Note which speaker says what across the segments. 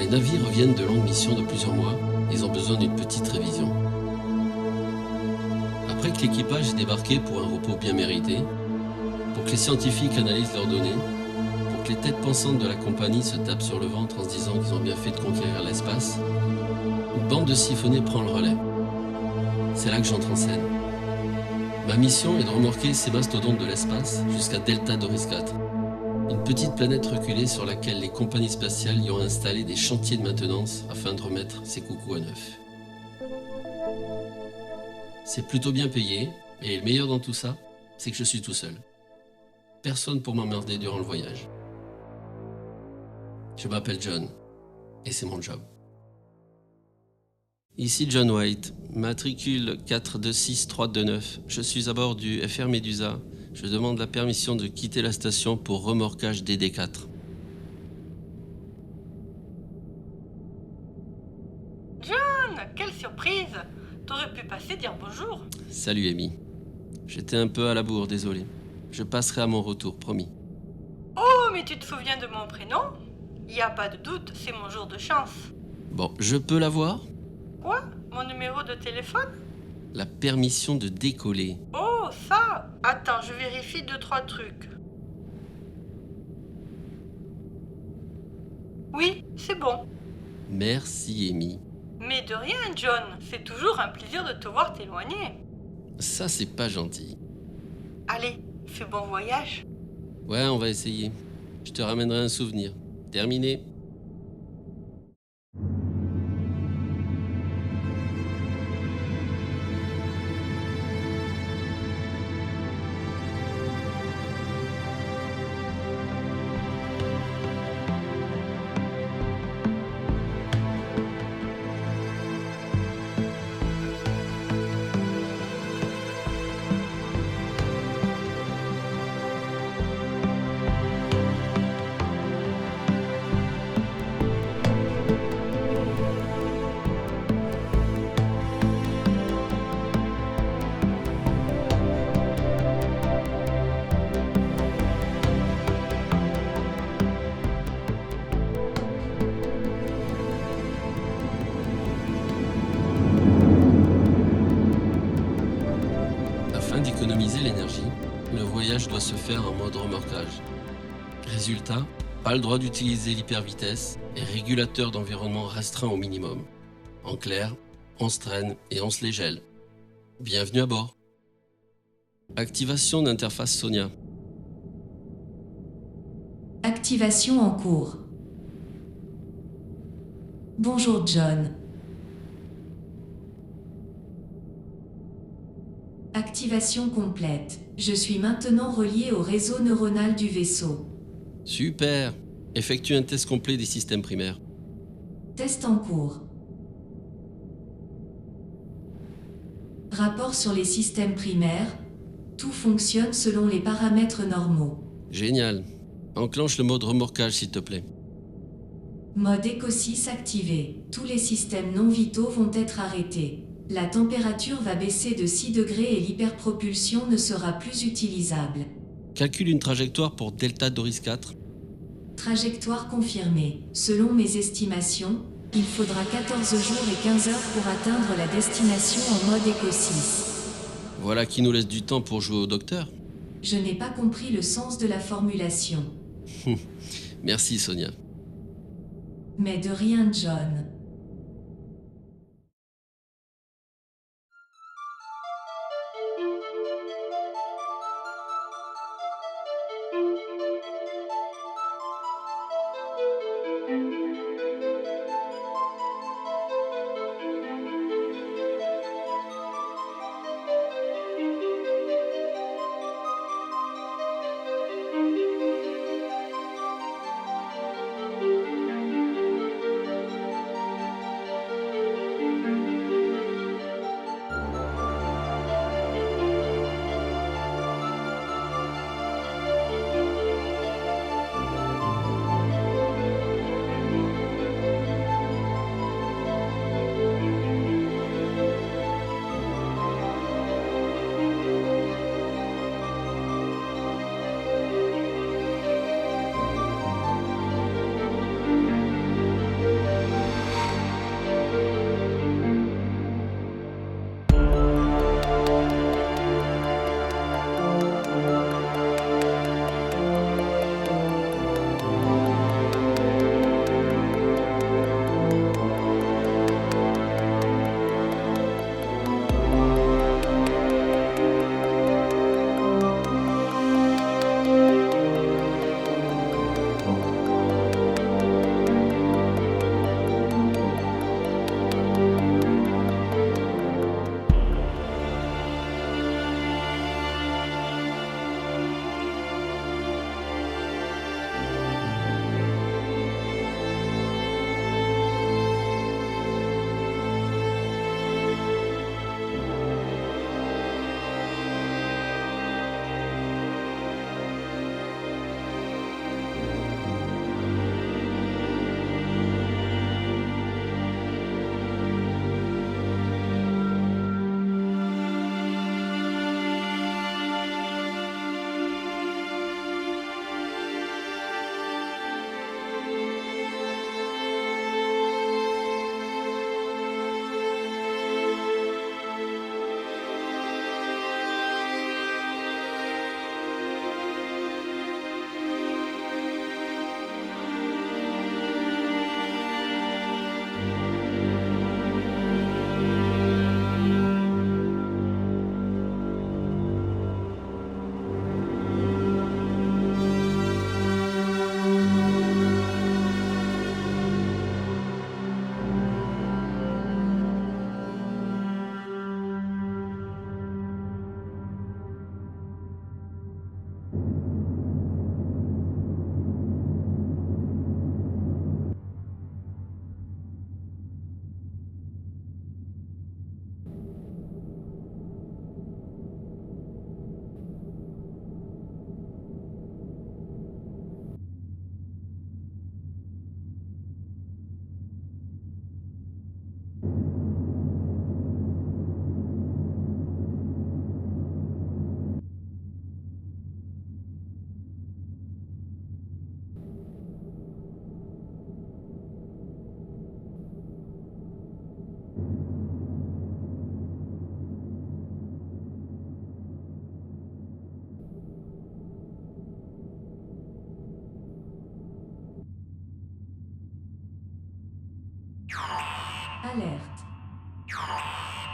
Speaker 1: Les navires reviennent de longues missions de plusieurs mois. Ils ont besoin d'une petite révision. Après que l'équipage ait débarqué pour un repos bien mérité, pour que les scientifiques analysent leurs données, pour que les têtes pensantes de la compagnie se tapent sur le ventre en se disant qu'ils ont bien fait de conquérir l'espace, une bande de siphonnés prend le relais. C'est là que j'entre en scène. Ma mission est de remorquer ces mastodontes de l'espace jusqu'à Delta Doris 4, une petite planète reculée sur laquelle les compagnies spatiales y ont installé des chantiers de maintenance afin de remettre ses coucous à neuf. C'est plutôt bien payé, et le meilleur dans tout ça, c'est que je suis tout seul. Personne pour m'emmerder durant le voyage. Je m'appelle John, et c'est mon job. Ici John White, matricule 426329. Je suis à bord du FR Medusa. Je demande la permission de quitter la station pour remorquage DD4.
Speaker 2: John, quelle surprise! T'aurais pu passer dire bonjour.
Speaker 1: Salut Amy. J'étais un peu à la bourre, désolé. Je passerai à mon retour, promis.
Speaker 2: Oh, mais tu te souviens de mon prénom? Y a pas de doute, c'est mon jour de chance.
Speaker 1: Bon, je peux l'avoir ?
Speaker 2: Quoi? Mon numéro de téléphone?
Speaker 1: La permission de décoller.
Speaker 2: Oh, ça! Attends, je vérifie 2-3 trucs. Oui, c'est bon.
Speaker 1: Merci Amy.
Speaker 2: Mais de rien, John. C'est toujours un plaisir de te voir t'éloigner.
Speaker 1: Ça, c'est pas gentil.
Speaker 2: Allez, fais bon voyage.
Speaker 1: Ouais, on va essayer. Je te ramènerai un souvenir. Terminé. Afin d'économiser l'énergie, le voyage doit se faire en mode remorquage. Résultat, pas le droit d'utiliser l'hypervitesse et régulateur d'environnement restreint au minimum. En clair, on se traîne et on se les gèle. Bienvenue à bord. Activation d'interface Sonia.
Speaker 3: Activation en cours. Bonjour John. Activation complète. Je suis maintenant relié au réseau neuronal du vaisseau.
Speaker 1: Super. Effectue un test complet des systèmes primaires.
Speaker 3: Test en cours. Rapport sur les systèmes primaires. Tout fonctionne selon les paramètres normaux.
Speaker 1: Génial. Enclenche le mode remorquage s'il te plaît.
Speaker 3: Mode Eco6 activé. Tous les systèmes non vitaux vont être arrêtés. La température va baisser de 6 degrés et l'hyperpropulsion ne sera plus utilisable.
Speaker 1: Calcule une trajectoire pour Delta Doris 4.
Speaker 3: Trajectoire confirmée. Selon mes estimations, il faudra 14 jours et 15 heures pour atteindre la destination en mode Eco6.
Speaker 1: Voilà qui nous laisse du temps pour jouer au docteur.
Speaker 3: Je n'ai pas compris le sens de la formulation.
Speaker 1: Merci Sonia.
Speaker 3: Mais de rien, John.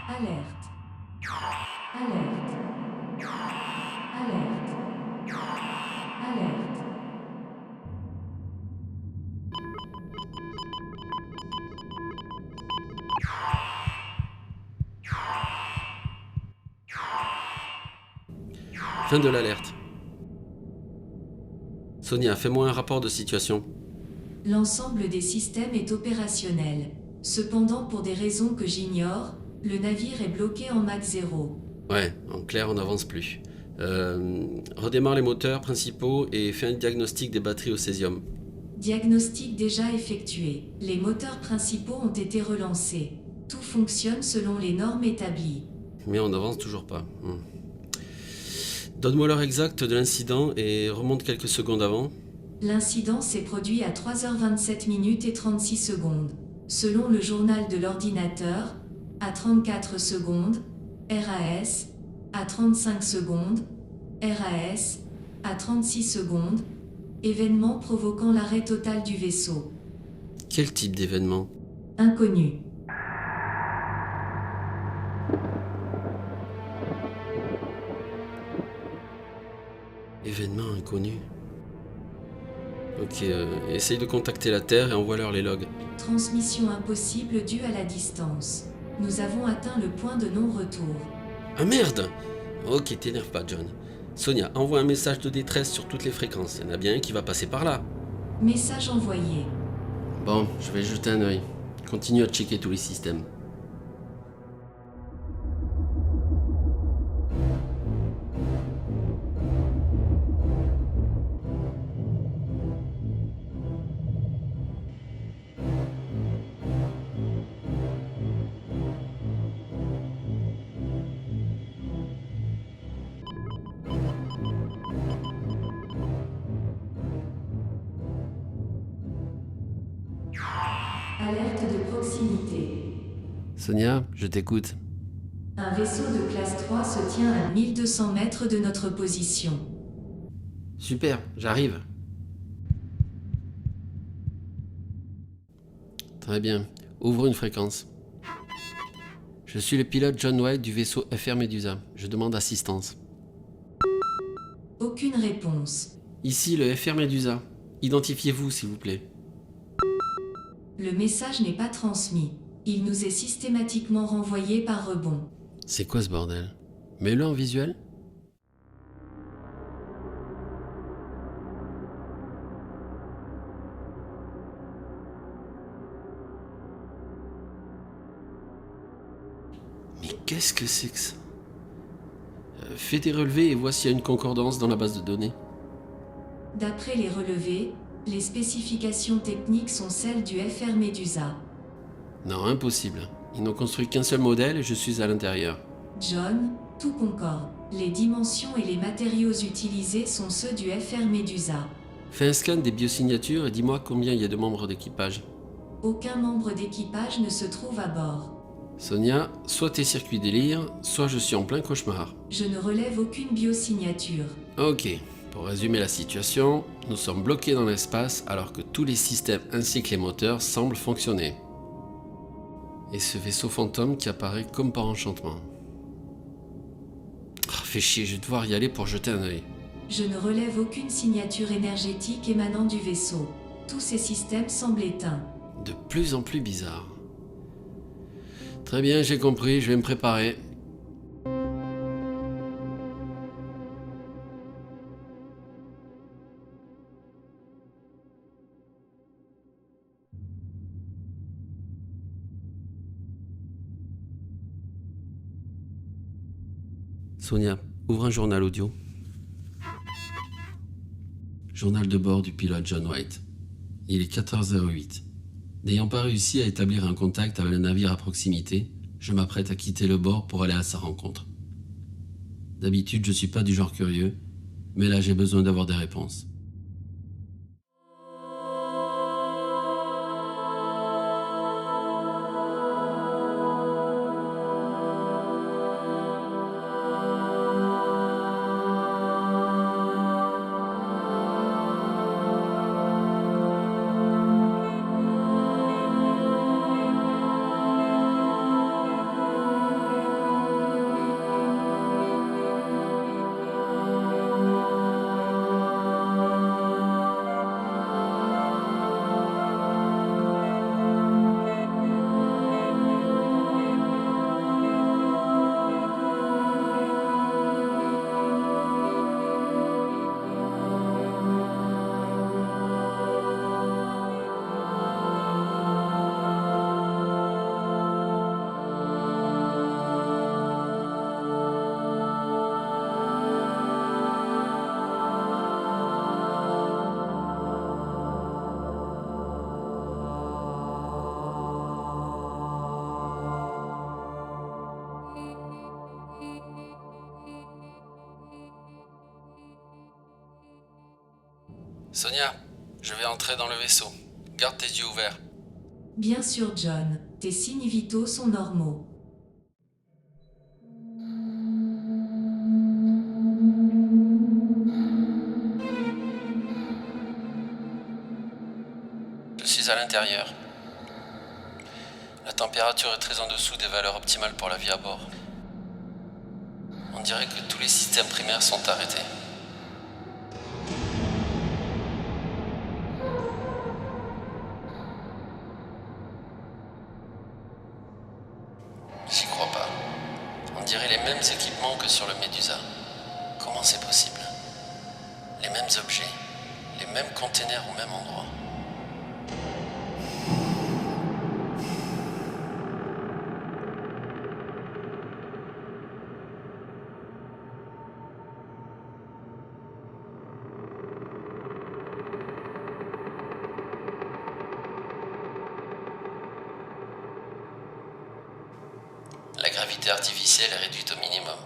Speaker 3: Alerte. Alerte. Alerte. Alerte.
Speaker 1: Fin de l'alerte. Sonia, fais-moi un rapport de situation.
Speaker 3: L'ensemble des systèmes est opérationnel. Cependant, pour des raisons que j'ignore, le navire est bloqué en Mach 0.
Speaker 1: Ouais, en clair, on n'avance plus. Redémarre les moteurs principaux et fais un diagnostic des batteries au césium.
Speaker 3: Diagnostic déjà effectué. Les moteurs principaux ont été relancés. Tout fonctionne selon les normes établies.
Speaker 1: Mais on n'avance toujours pas. Donne-moi l'heure exacte de l'incident et remonte quelques secondes avant.
Speaker 3: L'incident s'est produit à 3h27 minutes et 36 secondes. Selon le journal de l'ordinateur, à 34 secondes, RAS, à 35 secondes, RAS, à 36 secondes, événement provoquant l'arrêt total du vaisseau.
Speaker 1: Quel type d'événement?
Speaker 3: Inconnu.
Speaker 1: Événement inconnu. Ok, essaye de contacter la Terre et envoie-leur les logs.
Speaker 3: Transmission impossible due à la distance. Nous avons atteint le point de non-retour.
Speaker 1: Ah merde! Ok, t'énerve pas, John. Sonia, envoie un message de détresse sur toutes les fréquences. Il y en a bien un qui va passer par là.
Speaker 3: Message envoyé.
Speaker 1: Bon, je vais jeter un œil. Continue à checker tous les systèmes.
Speaker 3: Alerte de proximité.
Speaker 1: Sonia, je t'écoute.
Speaker 3: Un vaisseau de classe 3 se tient à 1200 mètres de notre position.
Speaker 1: Super, j'arrive. Très bien, ouvre une fréquence. Je suis le pilote John White du vaisseau FR Medusa. Je demande assistance.
Speaker 3: Aucune réponse.
Speaker 1: Ici le FR Medusa. Identifiez-vous, s'il vous plaît.
Speaker 3: Le message n'est pas transmis. Il nous est systématiquement renvoyé par rebond.
Speaker 1: C'est quoi ce bordel? Mets-le en visuel. Mais qu'est-ce que c'est que ça? Fais tes relevés et vois s'il y a une concordance dans la base de données.
Speaker 3: D'après les relevés, les spécifications techniques sont celles du FR Medusa.
Speaker 1: Non, impossible. Ils n'ont construit qu'un seul modèle et je suis à l'intérieur.
Speaker 3: John, tout concorde. Les dimensions et les matériaux utilisés sont ceux du FR Medusa.
Speaker 1: Fais un scan des biosignatures et dis-moi combien il y a de membres d'équipage.
Speaker 3: Aucun membre d'équipage ne se trouve à bord.
Speaker 1: Sonia, soit tes circuits délire, soit je suis en plein cauchemar.
Speaker 3: Je ne relève aucune biosignature.
Speaker 1: Ok, pour résumer la situation, nous sommes bloqués dans l'espace alors que tous les systèmes ainsi que les moteurs semblent fonctionner. Et ce vaisseau fantôme qui apparaît comme par enchantement. Fais chier, je vais devoir y aller pour jeter un œil.
Speaker 3: Je ne relève aucune signature énergétique émanant du vaisseau. Tous ces systèmes semblent éteints.
Speaker 1: De plus en plus bizarre. Très bien, j'ai compris, je vais me préparer. Sonia, ouvre un journal audio. Journal de bord du pilote John White. Il est 4h08. N'ayant pas réussi à établir un contact avec le navire à proximité, je m'apprête à quitter le bord pour aller à sa rencontre. D'habitude, je suis pas du genre curieux, mais là j'ai besoin d'avoir des réponses. Sonia, je vais entrer dans le vaisseau. Garde tes yeux ouverts.
Speaker 3: Bien sûr, John. Tes signes vitaux sont normaux.
Speaker 1: Je suis à l'intérieur. La température est très en dessous des valeurs optimales pour la vie à bord. On dirait que tous les systèmes primaires sont arrêtés. J'y crois pas. On dirait les mêmes équipements que sur le Médusa. Comment c'est possible? Les mêmes objets, les mêmes containers au même endroit. La gravité artificielle est réduite au minimum.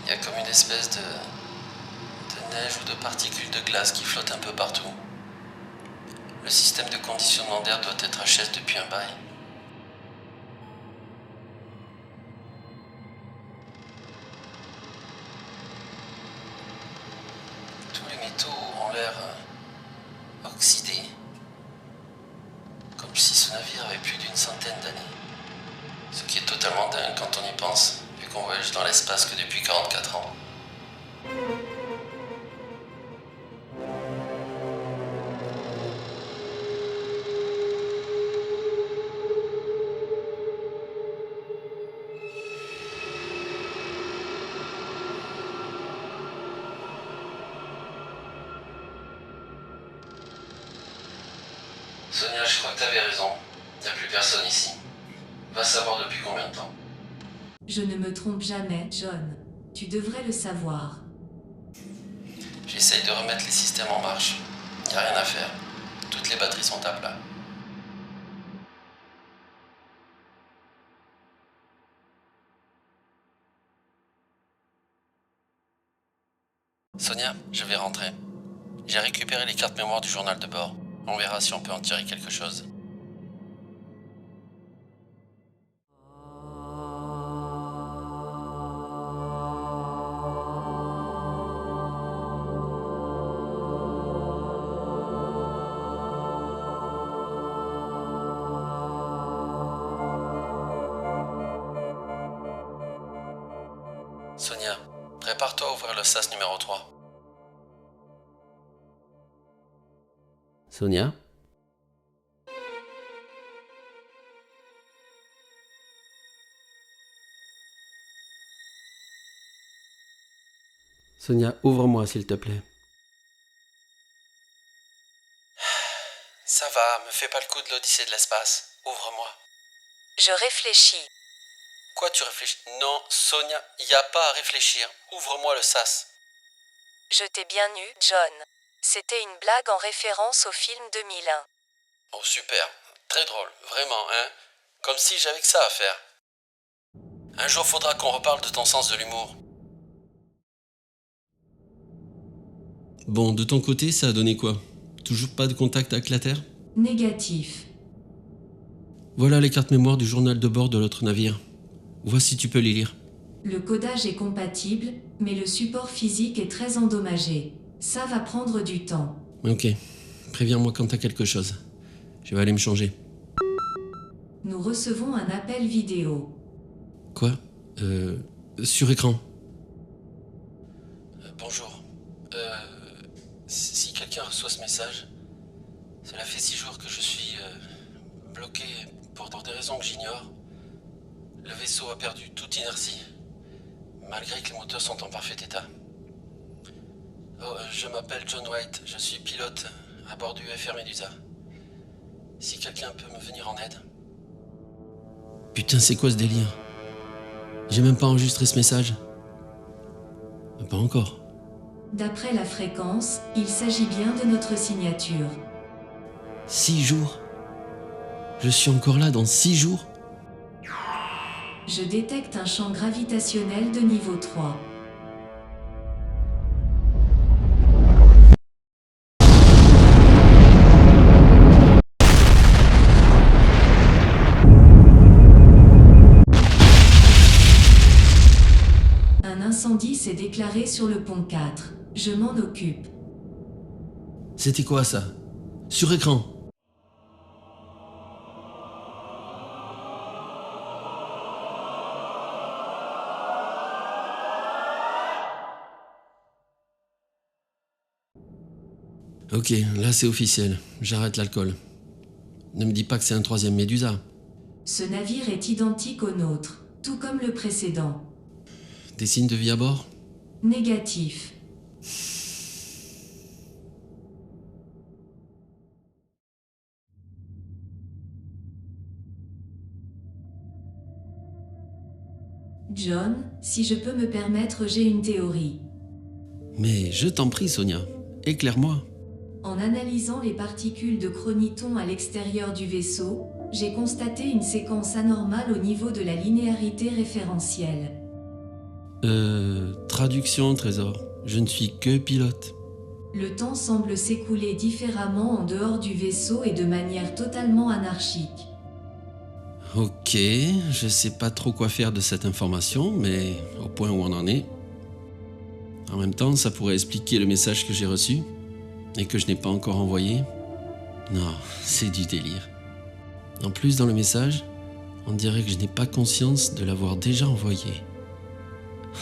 Speaker 1: Il y a comme une espèce de neige ou de particules de glace qui flottent un peu partout. Le système de conditionnement d'air doit être HS depuis un bail. Tous les métaux ont l'air oxydés. Comme si ce navire avait plus d'une centaine d'années. Ce qui est totalement dingue quand on y pense, vu qu'on voyage dans l'espace que depuis 44 ans. Sonia, je crois que t'avais raison. Il n'y a plus personne ici. Va savoir depuis combien de temps.
Speaker 3: Je ne me trompe jamais, John. Tu devrais le savoir.
Speaker 1: J'essaye de remettre les systèmes en marche. Il n'y a rien à faire. Toutes les batteries sont à plat. Sonia, je vais rentrer. J'ai récupéré les cartes mémoire du journal de bord. On verra si on peut en tirer quelque chose. Sonia, prépare-toi à ouvrir le sas numéro 3. Sonia? Sonia, ouvre-moi s'il te plaît. Ça va, me fais pas le coup de l'Odyssée de l'espace. Ouvre-moi.
Speaker 4: Je réfléchis.
Speaker 1: Quoi tu réfléchis? Non, Sonia, y a pas à réfléchir. Ouvre-moi le sas.
Speaker 4: Je t'ai bien eu, John. C'était une blague en référence au film 2001.
Speaker 1: Oh super, très drôle, vraiment, hein? Comme si j'avais que ça à faire. Un jour faudra qu'on reparle de ton sens de l'humour. Bon, de ton côté, ça a donné quoi? Toujours pas de contact avec la Terre?
Speaker 3: Négatif.
Speaker 1: Voilà les cartes mémoire du journal de bord de l'autre navire. Vois si tu peux les lire.
Speaker 3: Le codage est compatible, mais le support physique est très endommagé. Ça va prendre du temps.
Speaker 1: Ok, préviens-moi quand t'as quelque chose. Je vais aller me changer.
Speaker 3: Nous recevons un appel vidéo.
Speaker 1: Quoi? Sur écran. Bonjour. Si quelqu'un reçoit ce message, cela fait 6 jours que je suis bloqué pour des raisons que j'ignore. Le vaisseau a perdu toute inertie, malgré que les moteurs sont en parfait état. Oh, je m'appelle John White, je suis pilote à bord du UFR Medusa. Si quelqu'un peut me venir en aide. Putain, c'est quoi ce délire? J'ai même pas enregistré ce message. Pas encore.
Speaker 3: D'après la fréquence, il s'agit bien de notre signature.
Speaker 1: 6 jours? Je suis encore là dans 6 jours?
Speaker 3: Je détecte un champ gravitationnel de niveau 3. Un incendie s'est déclaré sur le pont 4. Je m'en occupe.
Speaker 1: C'était quoi ça? Sur écran. Ok, là c'est officiel. J'arrête l'alcool. Ne me dis pas que c'est un troisième Médusa.
Speaker 3: Ce navire est identique au nôtre, tout comme le précédent.
Speaker 1: Des signes de vie à bord?
Speaker 3: Négatif. John, si je peux me permettre, j'ai une théorie.
Speaker 1: Mais je t'en prie, Sonia. Éclaire-moi.
Speaker 3: En analysant les particules de chroniton à l'extérieur du vaisseau, j'ai constaté une séquence anormale au niveau de la linéarité référentielle.
Speaker 1: Traduction, Trésor. Je ne suis que pilote.
Speaker 3: Le temps semble s'écouler différemment en dehors du vaisseau et de manière totalement anarchique.
Speaker 1: Ok, je sais pas trop quoi faire de cette information, mais au point où on en est. En même temps, ça pourrait expliquer le message que j'ai reçu et que je n'ai pas encore envoyé. Non, c'est du délire. En plus, dans le message, on dirait que je n'ai pas conscience de l'avoir déjà envoyé.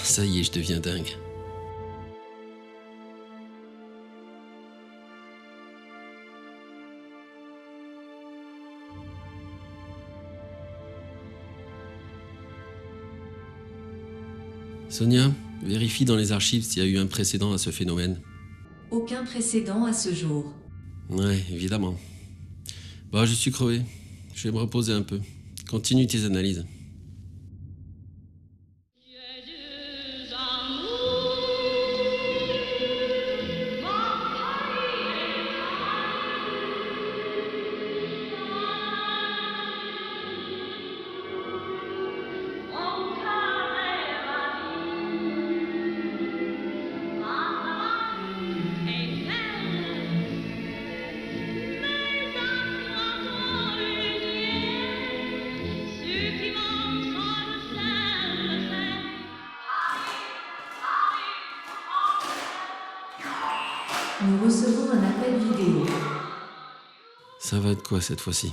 Speaker 1: Ça y est, je deviens dingue. Sonia, vérifie dans les archives s'il y a eu un précédent à ce phénomène.
Speaker 3: Aucun précédent à ce jour.
Speaker 1: Ouais, évidemment. Bon, je suis crevé. Je vais me reposer un peu. Continue tes analyses.
Speaker 3: Nous recevons un appel vidéo.
Speaker 1: Ça va être quoi cette fois-ci?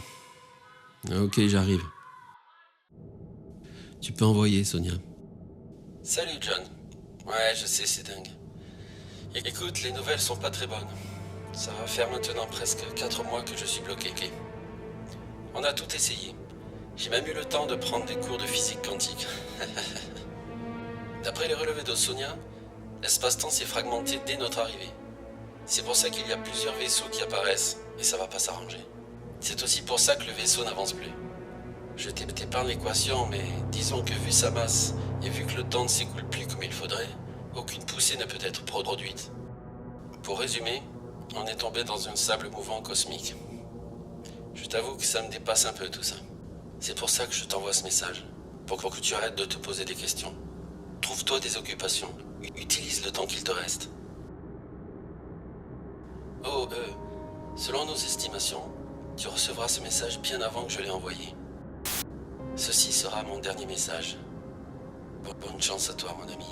Speaker 1: Ok, j'arrive. Tu peux envoyer, Sonia. Salut, John. Ouais, je sais, c'est dingue. Écoute, les nouvelles sont pas très bonnes. Ça va faire maintenant presque 4 mois que je suis bloqué. On a tout essayé. J'ai même eu le temps de prendre des cours de physique quantique. D'après les relevés de Sonia, l'espace-temps s'est fragmenté dès notre arrivée. C'est pour ça qu'il y a plusieurs vaisseaux qui apparaissent et ça va pas s'arranger. C'est aussi pour ça que le vaisseau n'avance plus. Je t'épargne l'équation, mais disons que vu sa masse et vu que le temps ne s'écoule plus comme il faudrait, aucune poussée ne peut être produite. Pour résumer, on est tombé dans un sable mouvant cosmique. Je t'avoue que ça me dépasse un peu tout ça. C'est pour ça que je t'envoie ce message, pour que tu arrêtes de te poser des questions. Trouve-toi des occupations, utilise le temps qu'il te reste. Oh, selon nos estimations, tu recevras ce message bien avant que je l'ai envoyé. Ceci sera mon dernier message. Bonne chance à toi, mon ami.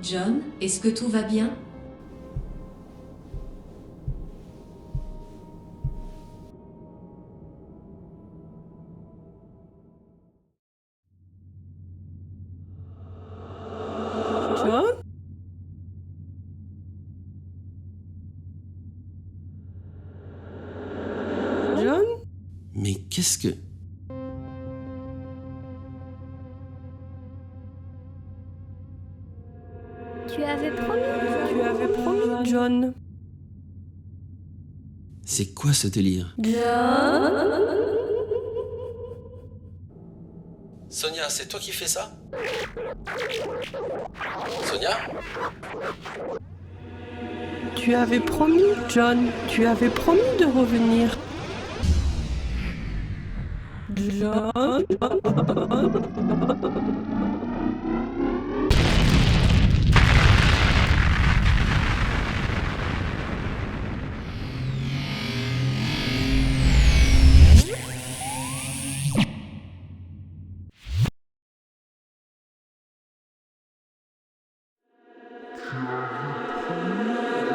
Speaker 3: John, est-ce que tout va bien?
Speaker 2: John? John?
Speaker 1: Mais qu'est-ce que...
Speaker 2: Tu avais promis, John.
Speaker 1: C'est quoi ce délire? Sonia, c'est toi qui fais ça? Sonia?
Speaker 2: Tu avais promis, John, tu avais promis de revenir. John.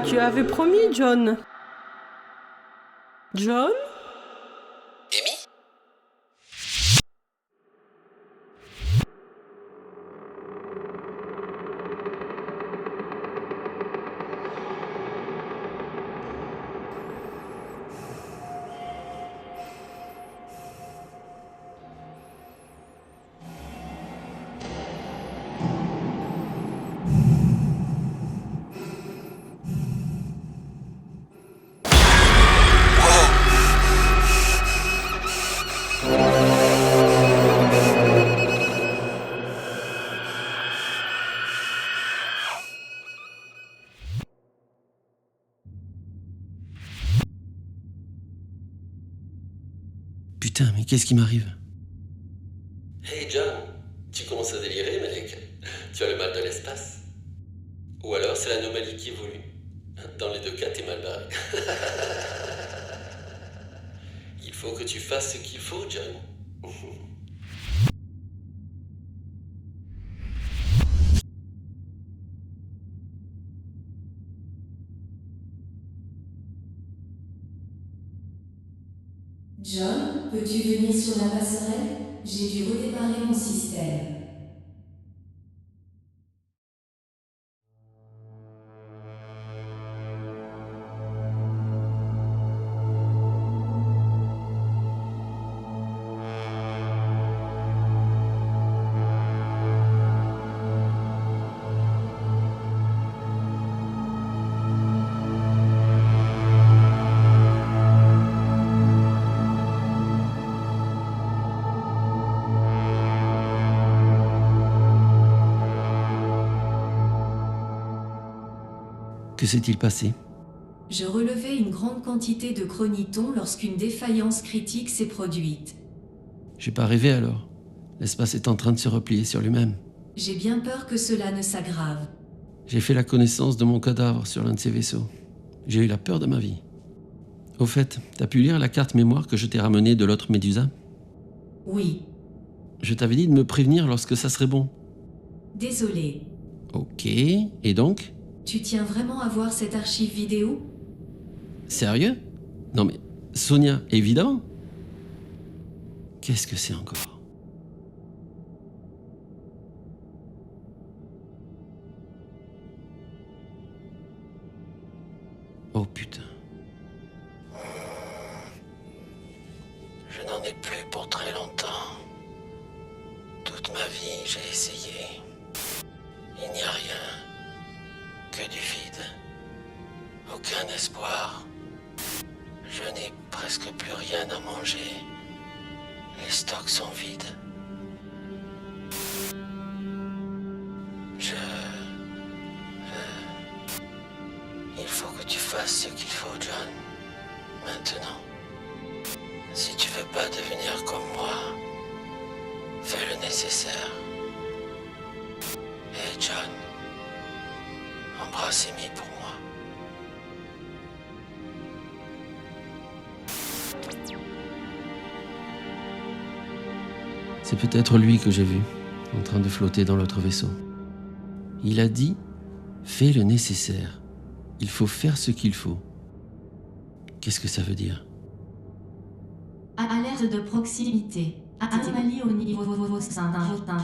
Speaker 2: Tu avais promis, John. John?
Speaker 1: Amy? Putain, mais qu'est-ce qui m'arrive? Hey John, tu commences à délirer, mec. Tu as le mal de l'espace. Ou alors c'est l'anomalie qui évolue. Dans les deux cas, t'es mal barré. Il faut que tu fasses ce qu'il faut, John.
Speaker 3: John, peux-tu venir sur la passerelle? J'ai dû redémarrer mon système.
Speaker 1: Que s'est-il passé?
Speaker 3: Je relevais une grande quantité de chroniton lorsqu'une défaillance critique s'est produite.
Speaker 1: J'ai pas rêvé alors. L'espace est en train de se replier sur lui-même.
Speaker 3: J'ai bien peur que cela ne s'aggrave.
Speaker 1: J'ai fait la connaissance de mon cadavre sur l'un de ces vaisseaux. J'ai eu la peur de ma vie. Au fait, t'as pu lire la carte mémoire que je t'ai ramenée de l'autre Médusa?
Speaker 3: Oui.
Speaker 1: Je t'avais dit de me prévenir lorsque ça serait bon.
Speaker 3: Désolé.
Speaker 1: Ok, et donc?
Speaker 3: Tu tiens vraiment à voir cette archive vidéo?
Speaker 1: Sérieux? Non mais, Sonia, évidemment. Qu'est-ce que c'est encore? Oh putain. Je n'en ai plus pour très longtemps. Toute ma vie, j'ai essayé. Il n'y a rien. Que du vide. Aucun espoir. Je n'ai presque plus rien à manger. Les stocks sont vides. Il faut que tu fasses ce qu'il faut, John. Maintenant. Si tu veux pas devenir comme moi, fais le nécessaire. Hey, John. Embrasse Amy pour moi. C'est peut-être lui que j'ai vu, en train de flotter dans l'autre vaisseau. Il a dit « Fais le nécessaire. Il faut faire ce qu'il faut. » Qu'est-ce que ça veut dire?
Speaker 3: Alerte de proximité. Anomalie au niveau sein d'un rotin.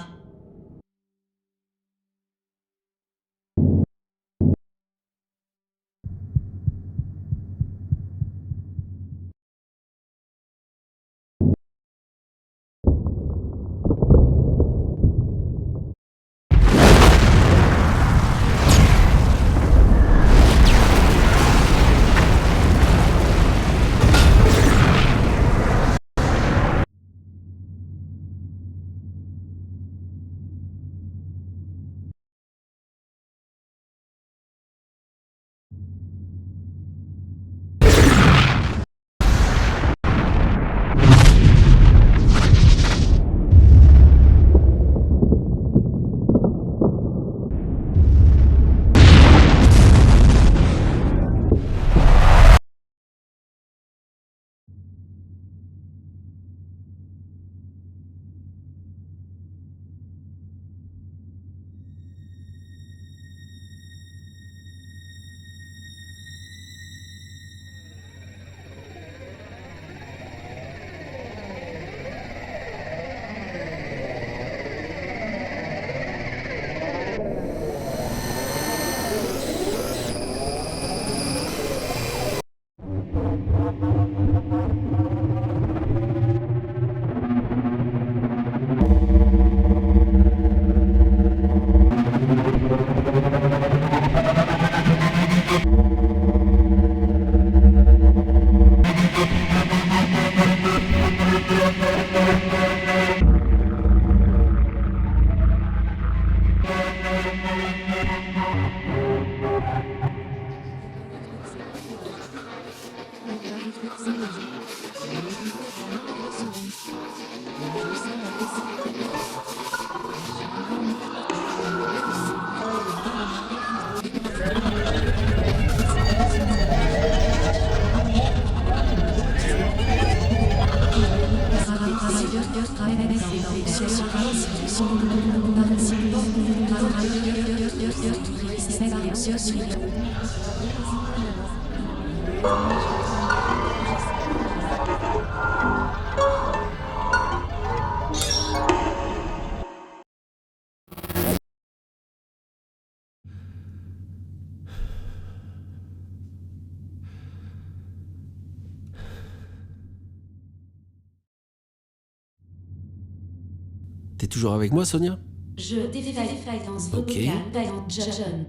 Speaker 1: T'es toujours avec moi, Sonia?
Speaker 3: Je défaillance
Speaker 1: Ok.
Speaker 3: vocale John.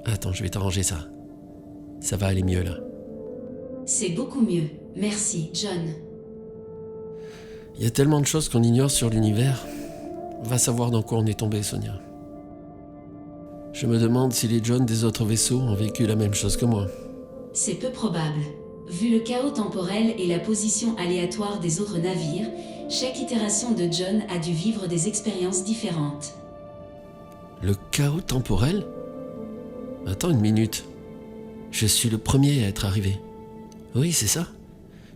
Speaker 1: Attends, je vais t'arranger ça. Ça va aller mieux, là.
Speaker 3: C'est beaucoup mieux. Merci, John.
Speaker 1: Il y a tellement de choses qu'on ignore sur l'univers. Va savoir dans quoi on est tombé, Sonia. Je me demande si les John des autres vaisseaux ont vécu la même chose que moi.
Speaker 3: C'est peu probable. Vu le chaos temporel et la position aléatoire des autres navires, chaque itération de John a dû vivre des expériences différentes.
Speaker 1: Le chaos temporel? Attends une minute. Je suis le premier à être arrivé. Oui, c'est ça.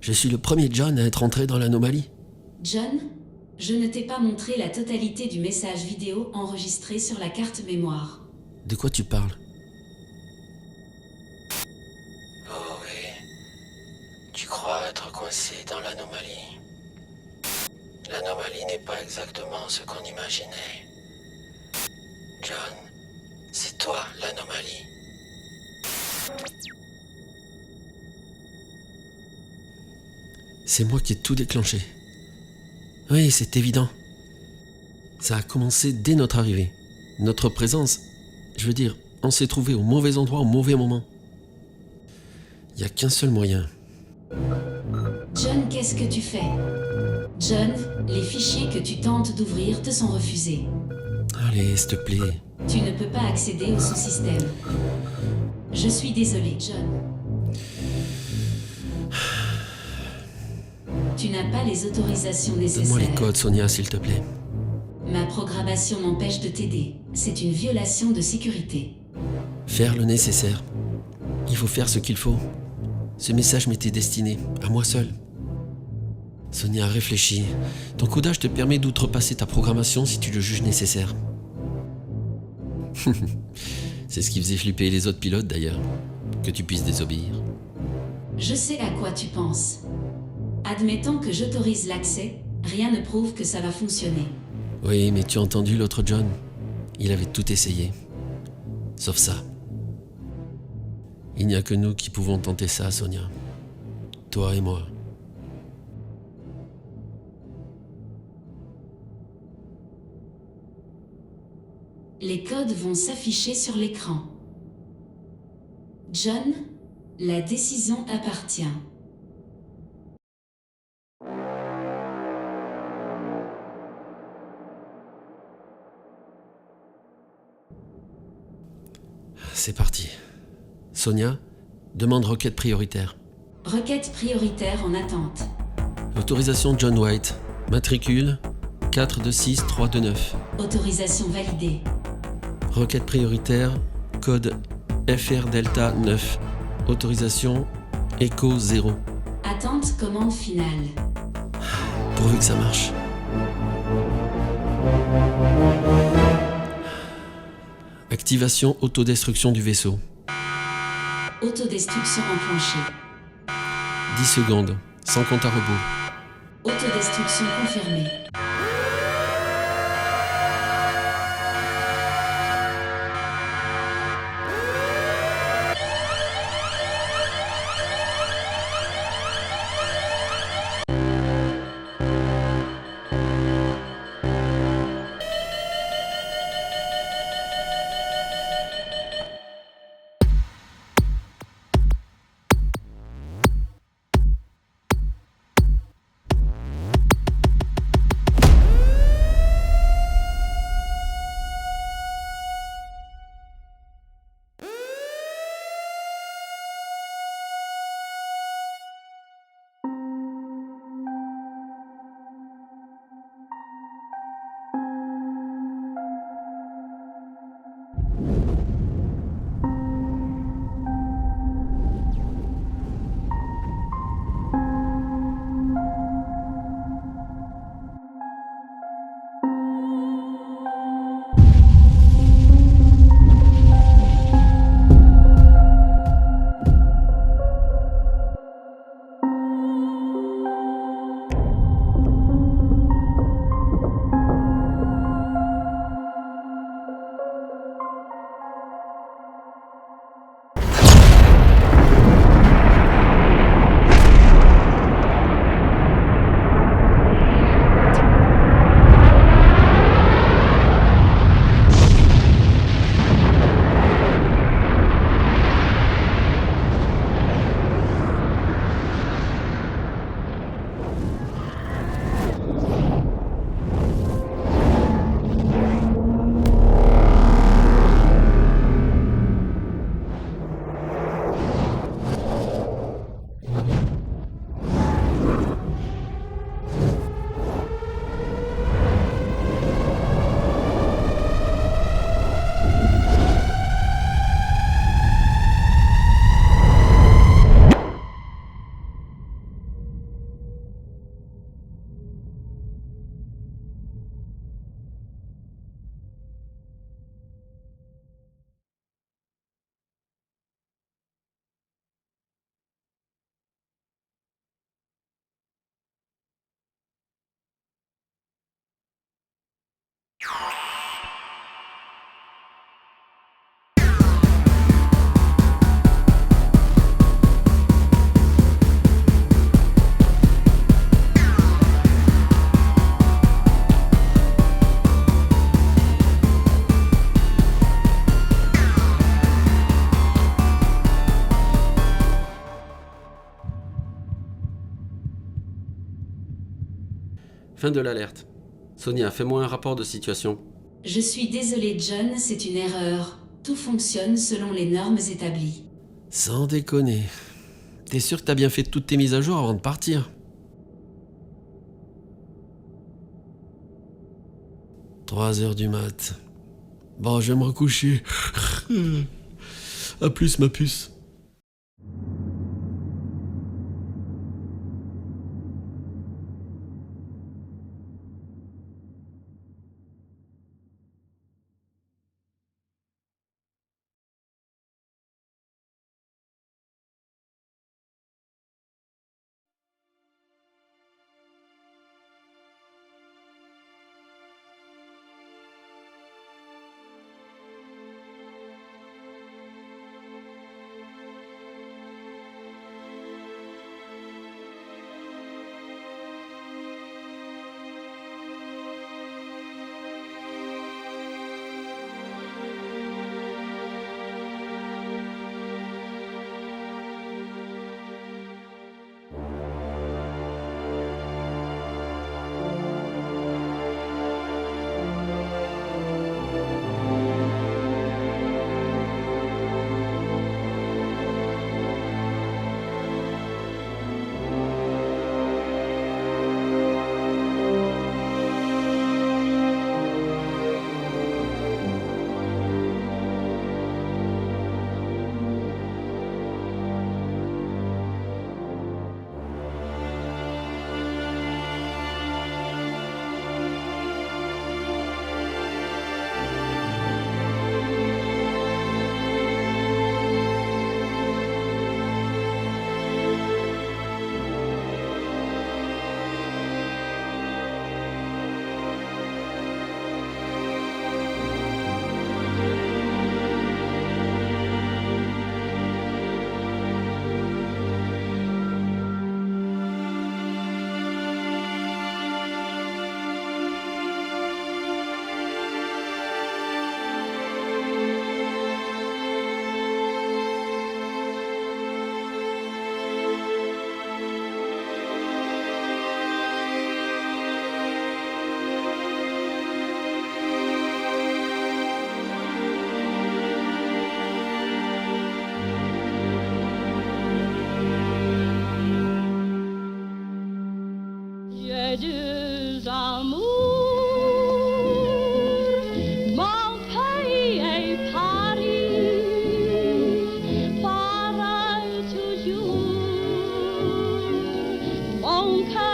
Speaker 1: Je suis le premier John à être entré dans l'anomalie.
Speaker 3: John, je ne t'ai pas montré la totalité du message vidéo enregistré sur la carte mémoire.
Speaker 1: De quoi tu parles? Oh oui. Tu crois être coincé dans l'anomalie. L'anomalie n'est pas exactement ce qu'on imaginait. John, c'est toi l'anomalie. C'est moi qui ai tout déclenché. Oui, c'est évident. Ça a commencé dès notre arrivée. Notre présence, je veux dire, on s'est trouvé au mauvais endroit au mauvais moment. Il n'y a qu'un seul moyen.
Speaker 3: John, qu'est-ce que tu fais? John, les fichiers que tu tentes d'ouvrir te sont refusés.
Speaker 1: Allez, s'il te plaît.
Speaker 3: Tu ne peux pas accéder au sous-système. Je suis désolé, John. Tu n'as pas les autorisations nécessaires.
Speaker 1: Donne-moi les codes, Sonia, s'il te plaît.
Speaker 3: Ma programmation m'empêche de t'aider. C'est une violation de sécurité.
Speaker 1: Faire le nécessaire. Il faut faire ce qu'il faut. Ce message m'était destiné, à moi seul. Sonia, réfléchis. Ton codage te permet d'outrepasser ta programmation si tu le juges nécessaire. C'est ce qui faisait flipper les autres pilotes d'ailleurs. Que tu puisses désobéir.
Speaker 3: Je sais à quoi tu penses. Admettons que j'autorise l'accès, rien ne prouve que ça va fonctionner.
Speaker 1: Oui, mais tu as entendu l'autre John? Il avait tout essayé. Sauf ça. Il n'y a que nous qui pouvons tenter ça, Sonia. Toi et moi.
Speaker 3: Les codes vont s'afficher sur l'écran. John, la décision appartient.
Speaker 1: C'est parti. Sonia, demande requête prioritaire.
Speaker 3: Requête prioritaire en attente.
Speaker 1: Autorisation John White. Matricule 426329.
Speaker 3: Autorisation validée.
Speaker 1: Requête prioritaire, code FR Delta 9. Autorisation Echo 0.
Speaker 3: Attente commande finale.
Speaker 1: Pourvu que ça marche. Activation autodestruction du vaisseau.
Speaker 3: Autodestruction enclenchée.
Speaker 1: 10 secondes, sans compte à rebours.
Speaker 3: Autodestruction confirmée.
Speaker 1: Fin de l'alerte. Sonia, fais-moi un rapport de situation.
Speaker 3: Je suis désolé John, c'est une erreur. Tout fonctionne selon les normes établies.
Speaker 1: Sans déconner. T'es sûr que t'as bien fait toutes tes mises à jour avant de partir? 3h du mat. Bon, je vais me recoucher. À plus, ma puce.
Speaker 5: Deux amours, mon pays et Paris, pareil toujours, mon cœur.